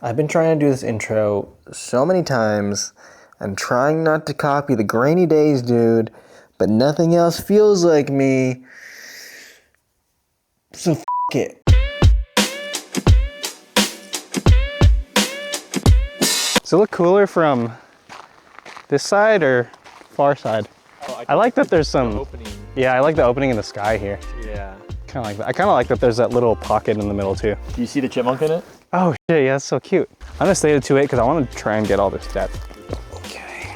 I've been trying to do this intro so many times. I'm trying not to copy the grainy days, dude, but nothing else feels like me. So f it. Does it look cooler from this side or far side? Oh, I like that there's some opening. Yeah, I like the opening in the sky here. Yeah. Kind of like that. I kind of like that there's that little pocket in the middle too. Do you see the chipmunk in it? Oh shit, yeah, that's so cute. I'm gonna stay at 2.8 because I want to try and get all this depth. Okay,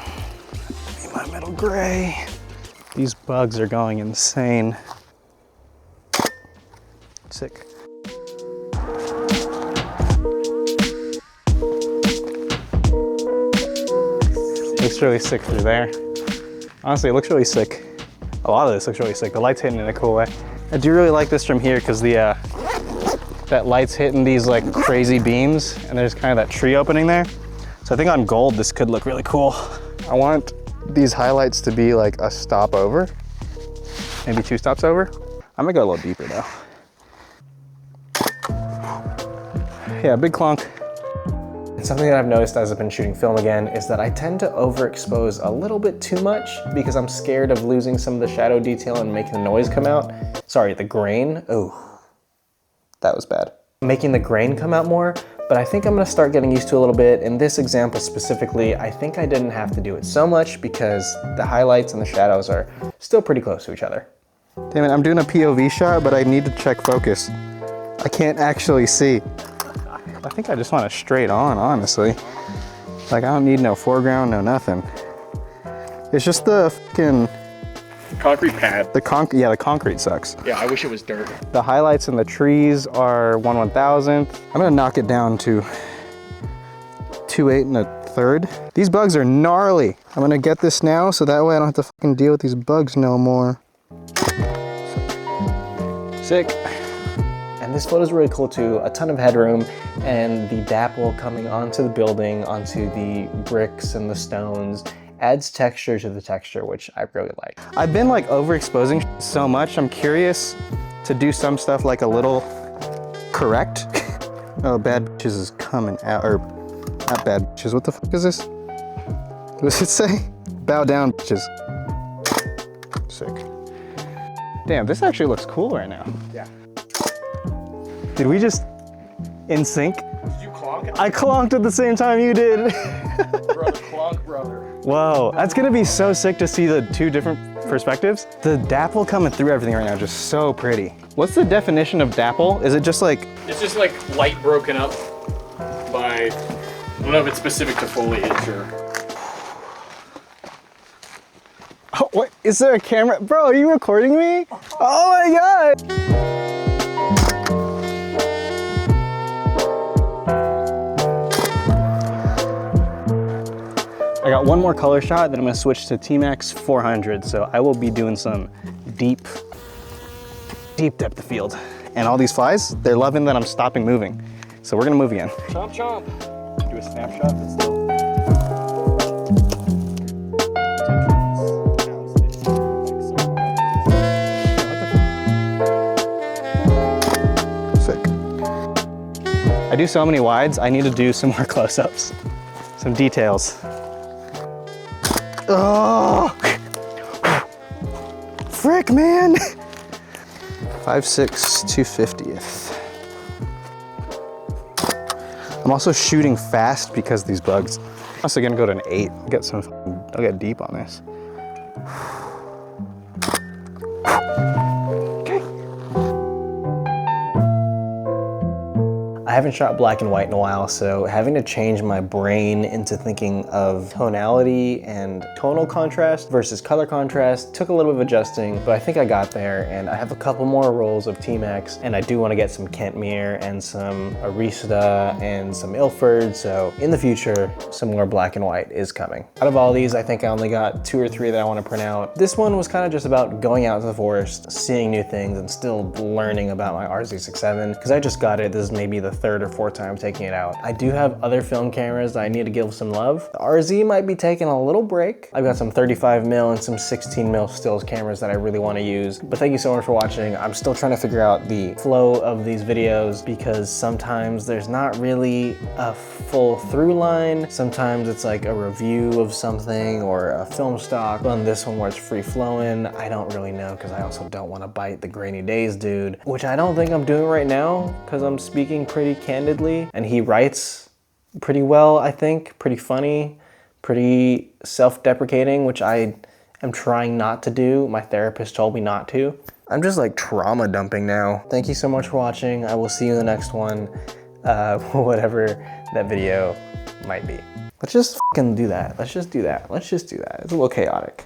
be my middle gray. These bugs are going insane. Sick. Looks really sick through there. Honestly, it looks really sick. A lot of this looks really sick. The light's hitting in a cool way. I do really like this from here because the that light's hitting these like crazy beams and there's kind of that tree opening there. So I think on gold, this could look really cool. I want these highlights to be like a stop over, maybe 2 stops over. I'm gonna go a little deeper though. Yeah, big clunk. Something that I've noticed as I've been shooting film again is that I tend to overexpose a little bit too much because I'm scared of losing some of the shadow detail and making the noise come out. Sorry, the grain. Oh, that was bad. Making the grain come out more, but I think I'm gonna start getting used to it a little bit. In this example specifically, I think I didn't have to do it so much because the highlights and the shadows are still pretty close to each other. Damn it, I'm doing a POV shot, but I need to check focus. I can't actually see. I think I just want it straight on, honestly. Like, I don't need no foreground, no nothing. It's just the fucking... concrete pad. Yeah, the concrete sucks. Yeah, I wish it was dirt. The highlights in the trees are 1/1000th. I'm gonna knock it down to 2.8 1/3. These bugs are gnarly. I'm gonna get this now so that way I don't have to fucking deal with these bugs no more. Sick. And this photo is really cool too. A ton of headroom and the dapple coming onto the building, onto the bricks and the stones adds texture to the texture, which I really like. I've been like overexposing so much. I'm curious to do some stuff like a little correct. Oh, bad bitches is coming out, or not bad bitches. What the fuck is this? What does it say? Bow down, bitches. Sick. Damn, this actually looks cool right now. Yeah. Did we just in sync? Did you clonk? I clonked at the same time you did. Brother, clonk, brother. Whoa, that's gonna be so sick to see the 2 different perspectives. The dapple coming through everything right now, just so pretty. What's the definition of dapple? Is it just like... It's just like light broken up by, I don't know if it's specific to foliage or... Oh, what? Is there a camera? Bro, are you recording me? Oh my God. I got one more color shot, then I'm gonna switch to T-Max 400. So I will be doing some deep depth of field. And all these flies, they're loving that I'm stopping moving. So we're gonna move again. Chomp, chomp. Do a snapshot that's still... Sick. I do so many wides, I need to do some more close-ups. Some details. Oh! Frick, man! 5.6 2/50th. I'm also shooting fast because these bugs. I'm also gonna go to an 8. I'll get deep on this. I haven't shot black and white in a while, so having to change my brain into thinking of tonality and tonal contrast versus color contrast took a little bit of adjusting, but I think I got there, and I have a couple more rolls of T-Max, and I do want to get some Kentmere and some Arista and some Ilford, so in the future, some more black and white is coming. Out of all these, I think I only got 2 or 3 that I want to print out. This one was kind of just about going out to the forest, seeing new things, and still learning about my RZ67, because I just got it. This is maybe the third or fourth time taking it out. I do have other film cameras that I need to give some love. The RZ might be taking a little break. I've got some 35mm and some 16mm stills cameras that I really want to use. But thank you so much for watching. I'm still trying to figure out the flow of these videos because sometimes there's not really a full through line. Sometimes it's like a review of something or a film stock. On this one where it's free flowing, I don't really know because I also don't want to bite the grainy days dude, which I don't think I'm doing right now because I'm speaking pretty candidly, and he writes pretty well, I think, pretty funny, pretty self-deprecating, which I am trying not to do. My therapist told me not to. I'm just like trauma dumping now. Thank you so much for watching. I will see you in the next one, whatever that video might be. Let's just fucking do that. Let's just do that. Let's just do that. It's a little chaotic.